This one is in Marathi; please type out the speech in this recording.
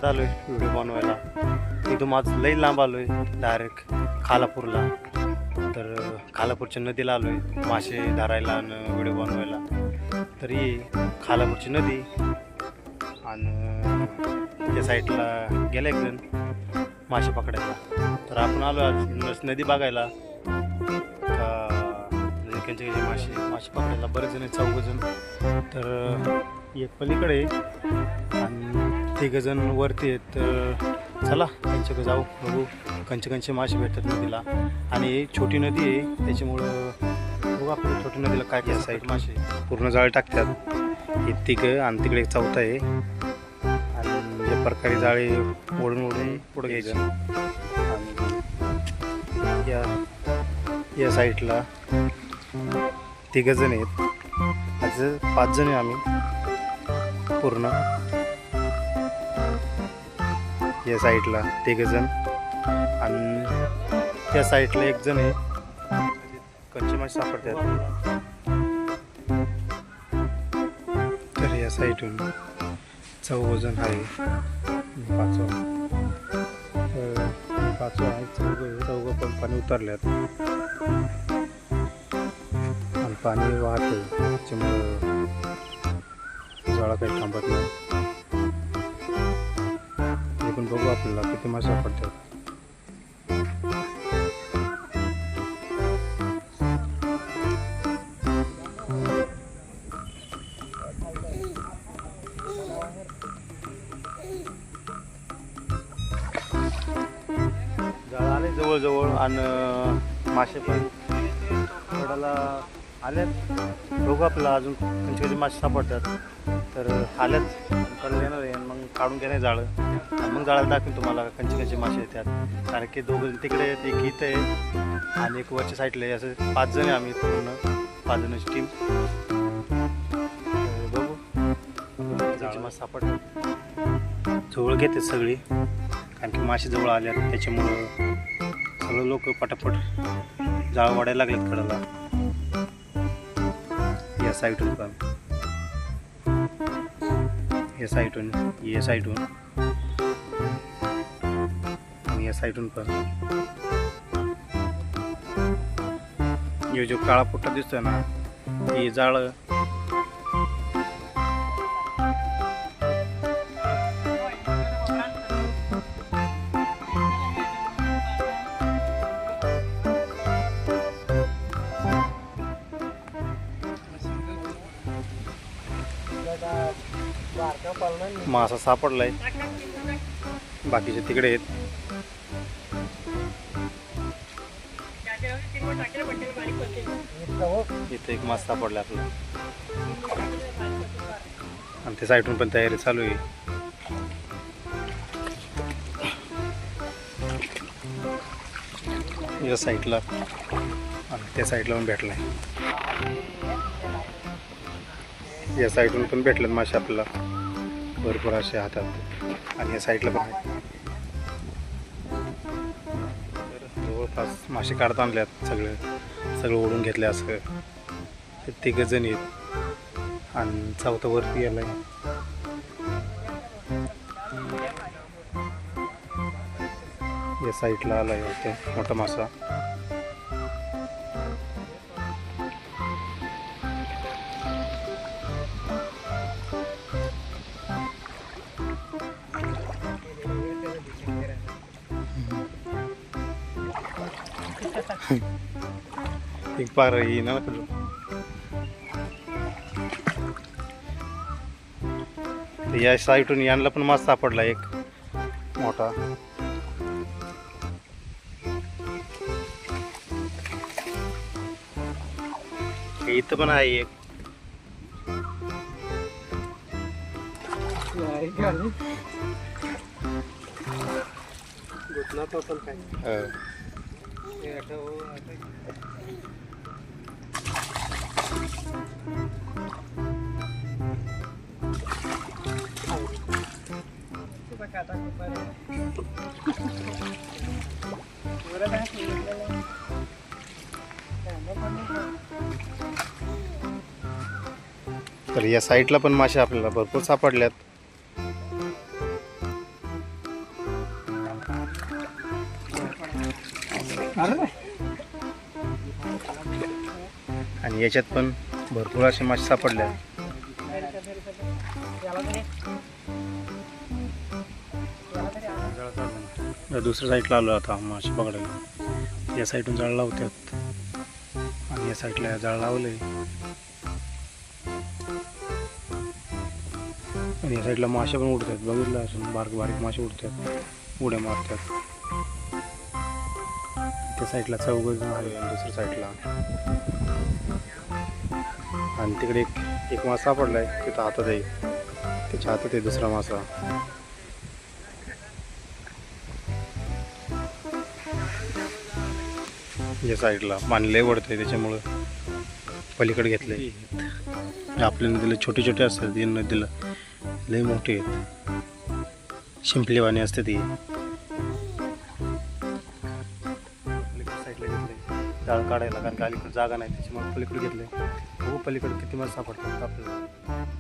परत आलोय व्हिडिओ बनवायला. इथून माझं लई लांब आलोय डायरेक्ट खालापूरला. तर खालापूरच्या नदीला आलोय मासे धरायला आणि व्हिडिओ बनवायला. तरी खालापूरची नदी आणि त्या साईडला गेला एक जण मासे पकडायला. तर आपण आलो आज नदी बघायला का मासे पकडायला. बरेच जण 4 जण. तर एक पलीकडे आणि 3 जण वरती आहेत. तर चला त्यांच्याकडे जाऊ, बघू कंचे मासे भेटतात नदीला. आणि छोटी नदी आहे त्याच्यामुळं बघू आपल्या छोटी नदीला काय काय साईड मासे पूर्ण जाळ टाकतात. हे 3 आणि तिकडे एक 4था आहे. आणि या प्रकारे जाळे ओढून पुढे घ्यायचं. आणि या साईडला 3 जण आहेत. आज 5 जण आहे आम्ही पूर्ण. या साईडला 3 जण आणि त्या साईडला 1 जण आहे. कंचे मासे सापडतात. तर या साईडून 4 जण आहे. 5 आहे. 4 पण पाणी उतरल्यात आणि पाणी वाहते त्याच्यामुळं जाळा काही थांबत नाही. हे पण बघू आपल्याला किती मासे सापडतात. जाळं आले जवळजवळ आणि मासे पण थोड्याला आल्यात. बघू आपल्याला अजून कंचे मासे सापडतात. तर आल्यात परत येणार आहे. मग काढून घेणार जाळं आणि मग जाळं दाखवेन तुम्हाला कंचे मासे येतात. कारण की 2 जण तिकडे आहेत, एक इथं आहे आणि एक वरच्या साईडला आहे. असं 5 जण आहे आम्ही पूर्ण. 5 जणांची टीम. बघू जाळं मासे सापडतात. जवळ घेते सगळी कारण की मासे जवळ आल्यात त्याच्यामुळं सगळं लोक पटापट जाळं वाढायला लागलेत कडाला. या साईडून पण या साईडून आणि या साईडून पण. हे जो काळा पुट्टा दिसतोय ना हे जाळं मासा सापडलाय. बाकीचे तिकडे आहेत. इथे एक मासा सापडला आपला आणि त्या साईडून पण तयारी चालू आहे. या साईडला आणि त्या साईडला पण भेटलाय. या साईडून पण भेटलेत मासे आपल्याला भरपूर असे हातात. आणि या साईडला पण आहेत. जवळपास मासे काढता आणल्यात. सगळं ओढून घेतले. असं हे 3 जण आहेत आणि 4था वरती आलाय. या साईडला आलाय होते मोठा मासा. एक पार ना या साईडून यांना पण मासा सापडला एक मोठा. इथं पण आहे एक. तर या साईडला पण मासे आपल्याला भरपूर सापडल्यात. आणि याच्यात पण भरपूर असे मासे सापडले. दुसऱ्या साईडला आलो आता मासे पकडायला. या साईडून जाळ लावतात आणि या साईडला जाळ लावले आणि या साईडला मासे पण उडतात. बघितलं असून बारीक बारीक मासे उडतात, उड्या मारतात. त्या साईडला चौघजण आहे दुसऱ्या साईडला. आणि तिकडे एक मासा सापडलाय तिथं हातात आहे, त्याच्या हातात आहे दुसरा मासा. या साईडला पाणी लय वडतंय त्याच्यामुळं पलीकडे घेतलंय. आपल्या नदीला छोटे छोटे असतात, या नदीला लय मोठे आहेत, शिंपलेवाणी असते ती. पलीकडे साईडला घेतलंय जाळ काढायला, कारण का अलीकडे जागा नाही त्याच्यामुळे पलीकडे घेतलंय. हो पलीकडे किती मासे सापडतात आपल्याला.